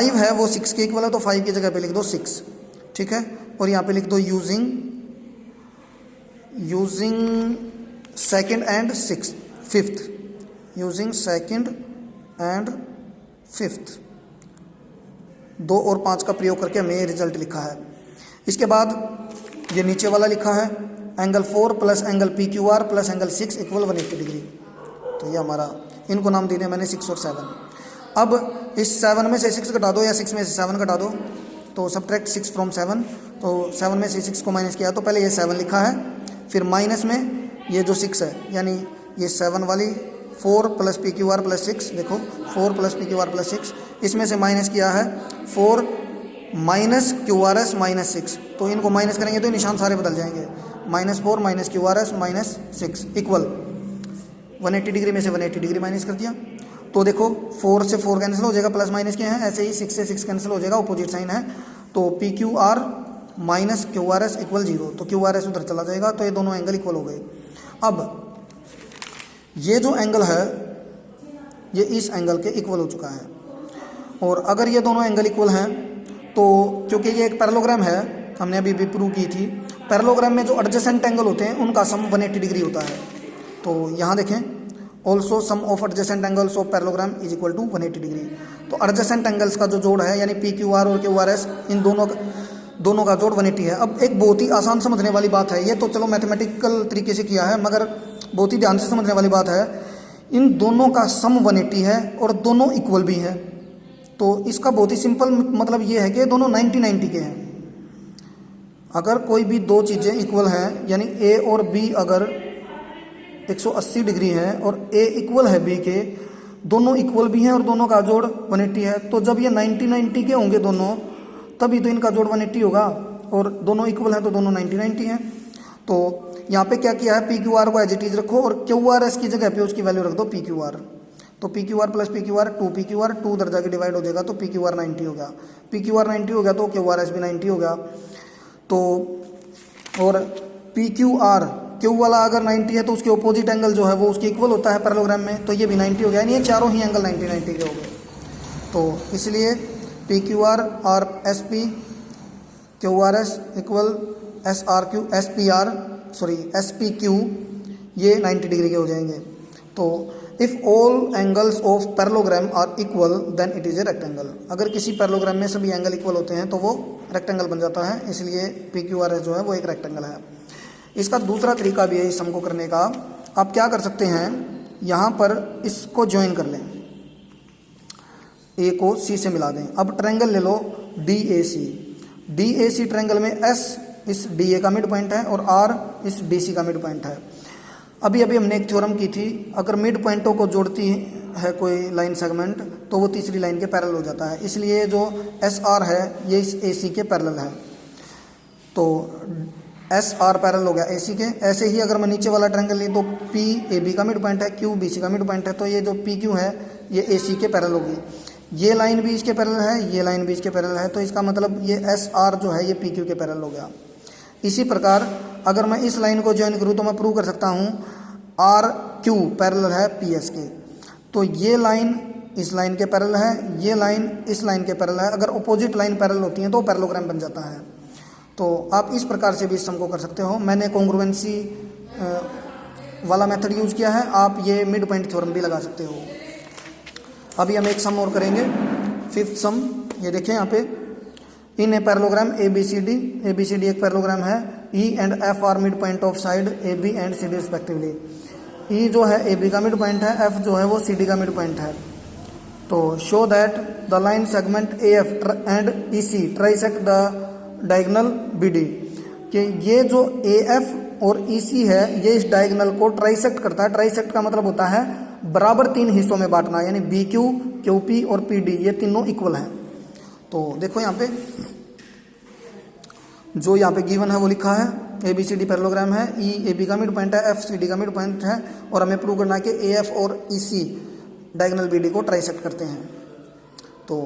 5 है वो 6 के इक्वल है, तो 5 की जगह पे लिख दो 6, ठीक है। और यहाँ पे लिख दो using second and fifth, using second and fifth, 2 और 5 का प्रयोग करके हमने ये रिजल्ट लिखा है। इसके बाद ये नीचे वाला लिखा है angle 4 plus angle PQR plus angle 6 equal 180 degree. तो ये हमारा, इनको नाम दे दिया मैंने 6 और 7। अब इस 7 में से 6 घटा दो या 6 में से 7 घटा दो, तो सब्ट्रैक्ट 6 फ्रॉम 7, तो 7 में से 6 को माइनस किया तो पहले ये 7 लिखा है, फिर माइनस में ये जो 6 है, यानी ये 7 वाली 4 प्लस PQR प्लस 6, देखो 4 प्लस PQR प्लस 6, इसमें से माइनस किया है 4 माइनस QRS माइनस 6, तो इनको माइनस करेंगे तो निशान सारे बदल जाएंगे, -4 minus QRS minus 6 equal 180 degree में से 180 डिग्री माइनस कर दिया। तो देखो 4 से 4 कैंसिल हो जाएगा, प्लस माइनस के हैं, ऐसे ही 6 से 6 कैंसिल हो जाएगा, अपोजिट साइन है, तो PQR माइनस QRS इक्वल 0, तो QRS उधर चला जाएगा, तो ये दोनों एंगल इक्वल हो गए। अब ये जो एंगल है ये इस एंगल के इक्वल हो चुका है, और अगर ये दोनों एंगल इक्वल हैं तो क्योंकि ये एक पैरेललोग्राम है, हमने अभी भी प्रूव की थी, पैरेललोग्राम में जो एडजेसेंट एंगल होते हैं उनका सम 180 डिग्री होता है। तो यहाँ देखें, also sum of adjacent angles of parallelogram is equal to 180 degree. तो एडजेसेंट एंगल्स का जो जोड़ है यानी PQR और QRS, इन दोनों का जोड़ 180 है। अब एक बहुत ही आसान समझने वाली बात है, ये तो चलो मैथमेटिकल तरीके से किया है, मगर बहुत ही ध्यान से समझने वाली बात है, इन दोनों का सम 180 है और दोनों इक्वल भी है। तो इसका बहुत ही सिंपल मतलब ये है कि दोनों 90-90 के हैं। अगर कोई भी दो चीज़ें इक्वल हैं, यानी A और B अगर 180 डिग्री है और A इक्वल है B के, दोनों इक्वल भी हैं और दोनों का जोड़ 180 है, तो जब ये 90-90 के होंगे दोनों, तभी तो इनका जोड़ 180 होगा, और दोनों इक्वल हैं तो दोनों 90-90 हैं। तो यहाँ पे क्या किया है, PQR को एज इट इज रखो और QRS की जगह पे उसकी वैल्यू रख दो PQR। तो PQR प्लस PQR 2PQR, 2 उधर जाके डिवाइड हो जाएगा, तो PQR 90 हो गया, PQR 90 हो गया तो QRS भी 90 हो गया। तो और PQR Q वाला अगर 90 है तो उसके अपोजिट एंगल जो है वो उसके इक्वल होता है पैरेललोग्राम में, तो ये भी 90 हो गया, यानी ये चारों ही एंगल 90-90 के हो गए। तो इसलिए PQR और SP QRS इक्वल SPQ ये 90 डिग्री के हो जाएंगे। तो if all angles of parallelogram are equal then it is a rectangle. अगर किसी पैरेललोग्राम में सभी एंगल इक्वल होते हैं तो वो रेक्टेंगल बन जाता है, इसलिए PQRS जो है वो एक रेक्टेंगल है। इसका दूसरा तरीका भी है इस सम को करने का। आप क्या कर सकते हैं, यहाँ पर इसको ज्वाइन कर लें, A को C से मिला दें। अब ट्रायंगल ले लो DAC ट्रायंगल में S इस DA का मिड पॉइंट है और R इस DC का मिड पॉइंट है। अभी हमने एक थ्योरम की थी, अगर मिड पॉइंटों को जोड़ती है कोई लाइन सेगमेंट तो वो तीसरी लाइन के पैरेलल हो जाता है, इसलिए जो SR है ये इस AC के पैरेलल है, तो SR पैरेलल हो गया AC के। ऐसे ही अगर मैं नीचे वाला ट्रायंगल ली तो P AB का मिड पॉइंट है, Q BC का मिड पॉइंट है, तो ये जो PQ है ये AC के पैरेलल होगी। ये लाइन भी इसके पैरेलल है, ये लाइन भी इसके पैरेलल है, तो इसका मतलब ये SR जो है ये PQ के पैरेलल हो गया। इसी प्रकार अगर मैं इस लाइन को ज्वाइन करूँ तो मैं प्रूव कर सकता हूँ RQ पैरेलल है PS के, तो ये लाइन इस लाइन के पैरेलल है, ये लाइन इस लाइन के पैरेलल है। अगर अपोजिट लाइन पैरेलल होती हैं तो पैरेललोग्राम बन जाता है। तो आप इस प्रकार से भी इस सम को कर सकते हो। मैंने कॉन्ग्रुएंसी वाला मेथड यूज़ किया है, आप ये मिड पॉइंट थ्योरम भी लगा सकते हो। अभी हम एक सम और करेंगे, 5th सम। ये देखें यहाँ पे, इन ए पैरेललोग्राम ABCD एक पैरेललोग्राम है, E and F are mid point of side AB and CD respectively. E जो है AB का मिड पॉइंट है, F जो है वो CD का मिड पॉइंट है। तो show that the line segment AF and EC trisect the diagonal BD, कि ये जो AF और EC है ये इस डायगोनल को ट्राइसेक्ट करता है। ट्राइसेक्ट का मतलब होता है बराबर 3 हिस्सों में बांटना, यानी BQ, QP और PD ये तीनों इक्वल हैं। तो देखो यहाँ पे जो यहाँ पे गिवन है वो लिखा है, ABCD पैरेललोग्राम है, E AB का मिड पॉइंट है, F CD का मिड पॉइंट है, और हमें प्रूव करना है कि AF और EC डायगोनल BD को ट्राइसेक्ट करते हैं। तो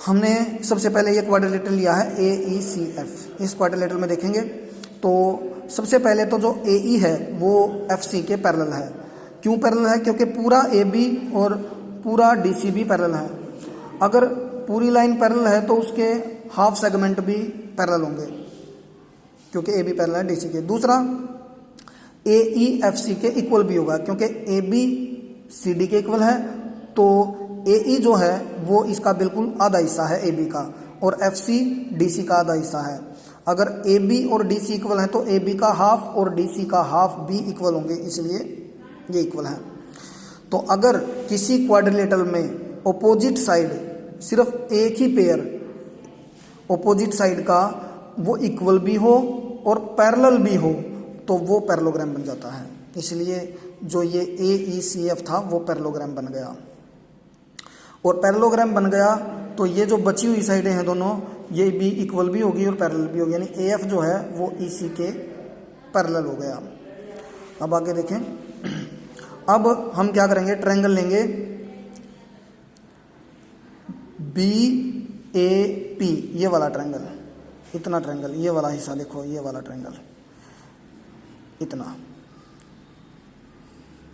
हमने सबसे पहले ये क्वाड्रिलेटरल लिया है AECF। इस क्वाड्रिलेटरल में देखेंगे तो सबसे पहले तो जो AE है वो FC के पैरेलल है। क्यों पैरेलल है? क्योंकि पूरा AB और पूरा DC भी पैरेलल है। अगर पूरी लाइन पैरेलल है तो उसके हाफ सेगमेंट भी पैरेलल होंगे, क्योंकि ए बी पैरेलल है डी सी के। दूसरा, ए ई एफ सी के इक्वल भी होगा, क्योंकि ए बी सी डी के इक्वल है, तो ए ई जो है वो इसका बिल्कुल आधा हिस्सा है ए बी का, और एफ सी डी सी का आधा हिस्सा है। अगर ए बी और डी सी इक्वल है तो ए बी का हाफ और डी सी का हाफ भी इक्वल होंगे, इसलिए ये इक्वल है। तो अगर किसी क्वाड्रिलेटरल में ऑपोजिट साइड सिर्फ एक ही पेयर ऑपोजिट साइड का वो इक्वल भी हो और पैरेलल भी हो तो वो पैरेललोग्राम बन जाता है। इसलिए जो ये ए ई सी एफ था वो पैरेललोग्राम बन गया, और पैरेललोग्राम बन गया तो ये जो बची हुई साइडें हैं दोनों, ये भी इक्वल भी होगी और पैरेलल भी होगी, यानी ए एफ जो है वो ई सी के पैरेलल हो गया। अब आगे देखें, अब हम क्या करेंगे, ट्रायंगल लेंगे बी ए पी, ये वाला ट्रायंगल, इतना ट्रायंगल, ये वाला हिस्सा देखो, ये वाला ट्रायंगल इतना,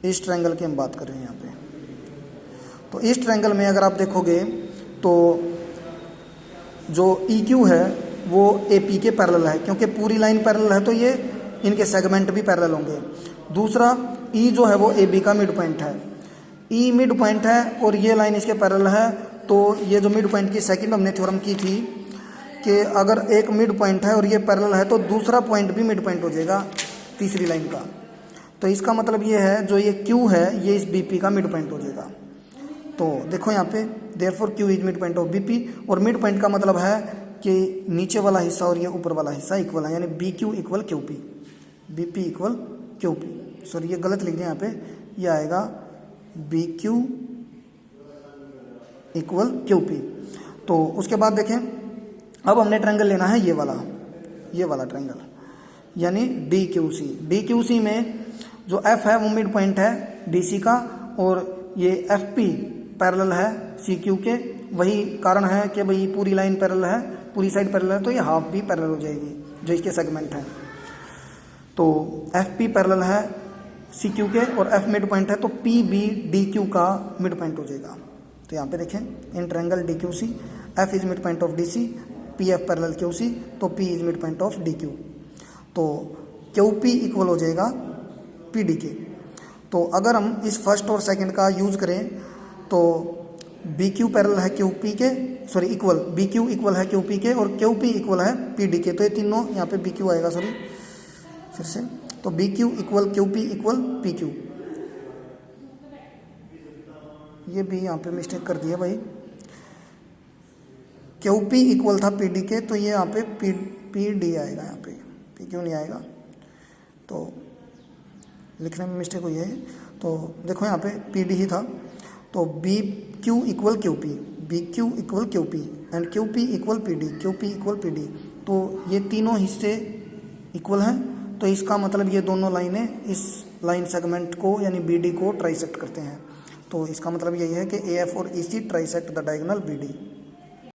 इस ट्रायंगल की हम बात कर रहे हैं यहाँ पे। तो इस ट्रायंगल में अगर आप देखोगे तो जो ई क्यू है वो ए पी के पैरेलल है, क्योंकि पूरी लाइन पैरेलल है तो ये इनके सेगमेंट भी पैरेलल होंगे। दूसरा, ई जो है वो ए बी का मिड पॉइंट है, ई मिड पॉइंट है और ये लाइन इसके पैरेलल है, तो ये जो मिड पॉइंट की सेकंड हमने थ्योरम की थी कि अगर एक मिड पॉइंट है और ये पैरेलल है तो दूसरा पॉइंट भी मिड पॉइंट हो जाएगा तीसरी लाइन का। तो इसका मतलब ये है जो ये क्यू है ये इस बी पी का मिड पॉइंट हो जाएगा। तो देखो यहाँ पे therefore Q is mid point of B P, और मिड पॉइंट का मतलब है कि नीचे वाला हिस्सा और ये ऊपर वाला हिस्सा इक्वल है, यानी B Q equal Q P, B P equal Q P. Sorry ये गलत लिख दिया यहाँ पे, ये आएगा B Q equal Q P. तो उसके बाद देखें, अब हमने ट्रायंगल लेना है ये वाला ट्रायंगल, यानी D Q C. D Q C में जो एफ है वो मिड पॉइंट है डी सी का, और ये एफ पी पैरेलल है सी क्यू के। वही कारण है कि भाई पूरी लाइन पैरेलल है, पूरी साइड पैरेलल है, तो ये हाफ भी पैरेलल हो जाएगी जो इसके सेगमेंट हैं। तो एफ पी पैरेलल है सी क्यू के और एफ मिड पॉइंट है, तो पी बी डी क्यू का मिड पॉइंट हो जाएगा। तो यहाँ पे देखें, in triangle D Q C F is mid point of D C, P F parallel Q C, तो P is mid point of D Q. तो क्यू पी इक्वल हो जाएगा पी डी के। तो अगर हम इस फर्स्ट और सेकंड का यूज करें तो बी क्यू पैरेलल है क्यू पी के, sorry equal, B Q equal है क्यू पी के और क्यू पी इक्वल है पी डी के। तो ये तीनों यहाँ पे बी क्यू आएगा, सॉरी फिर से, तो B Q equal Q P equal P Q. ये भी यहाँ पे मिस्टेक कर दिया भाई, क्यू पी इक्वल था पी डी के, तो ये यहाँ पे पी डी आएगा, यहाँ पे पी क्यू नहीं आएगा, तो लिखने में मिस्टेक हुई है। तो देखो यहाँ पे पी डी ही था, तो B Q equal Q P, B Q equal Q P and Q P equal P D, Q P equal P D. तो ये तीनों हिस्से इक्वल हैं, तो इसका मतलब ये दोनों लाइनें इस लाइन सेगमेंट को यानी बी डी को ट्राइसेक्ट करते हैं। तो इसका मतलब यही है कि ए एफ और E C trisect the diagonal B D.